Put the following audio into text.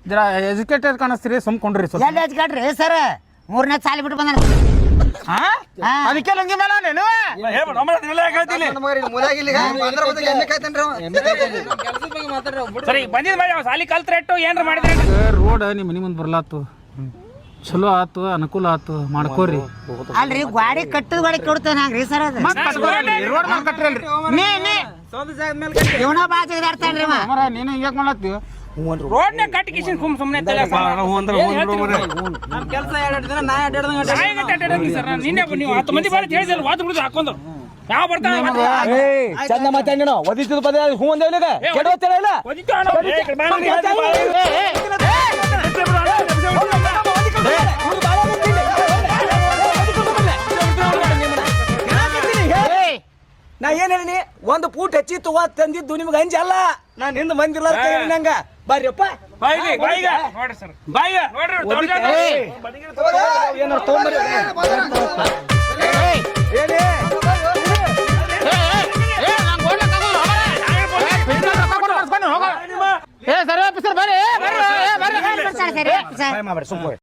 ಜರ ಎಜುಕೇಟೆಡ್ ಕಾಣಿಸ್ತೀರಿ ಸುಮ್ಕೊಂಡ್ರಿ ಸ್ವಲ್ಪ ಎಲ್ಲಿ ಹಚ್ಕೊಟ್ರಿ ಸರ್ 3ನೇ ಸಾಲಿ ಬಿಟ್ಟು ಬಂದ ಅದಕ್ಕೆ ಲಂಗಿ ಮೇಲೆ ಸರಿ ಬಂದಿದ್ ಮಾಡಿ ಸಾಲಿ ಕಲ್ತ್ರೆಟ್ಟು ಏನ್ರ ಮಾಡಿದ್ರೆ ರೋಡ್ ನಿಮ್ಮ ಮನಿ ಮುಂದೆ ಬರ್ಲಾತು ಚಲೋ ಆತು ಅನುಕೂಲ ಆತು ಮಾಡ್ಕೋರಿ ಅಲ್ರಿ ಗಾಡಿ ಕಟ್ಟದ ಗಾಡಿ ಕೊಡ್ತೇನೆ ಹಂಗ್ರಿ ಸರ್ ಅದು ರೋಡ್ ಮಾಡಿ ಕಟ್ರಲ್ರಿ ಇವನ ಬಾಜಿಗೆ ಆಡ್ತಾನ್ರಿ ನೀನು ಹಿಂಗ್ಯಾಕ್ ಮಾಡತ್ತಿ ರೋಡ್ನ ಕಟ್ಟಿ ಕಿಶನ್ ಸುಮ್ಮನೆ ಸರ್ ನಿನ್ನೆ ನೀವು 10 ಮಂದಿ ಬಾರಿ ಹೇಳಿದ್ರೆ ವಾದ ಬಿಡುದು ಹಾಕೊಂಡು ಯಾವ ಬರ್ತಾನೆ ಚಂದ ಮಾತಾಡಿ ಒದಿಸಿದ ಪದ ಹೂ ಅಂದೇವ್ ಕೆಡವತ್ತಿಲ್ಲ ನಾ ಏನ್ ಹೇಳಿನಿ ಒಂದು ಪೂಟ್ ಹೆಚ್ಚಿ ತಗೋ ತಂದಿದ್ದು ನಿಮ್ಗೆ ಅಂಜ ಅಲ್ಲ ನಾನು ಹಿಂದ್ ಮಂದಿಲ್ಲ ನಂಗ ಬರ್ರಿಯಪ್ಪ ನೋಡ್ರಿ ಸರ್ ಬಾಯಿಗೆ ಏನಾರು ತೊಗೊಂಬರಿ ಏನೇ ಸರ್ ಬರ್ರಿ ಸರಿ ಸುಮ್ಮನೆ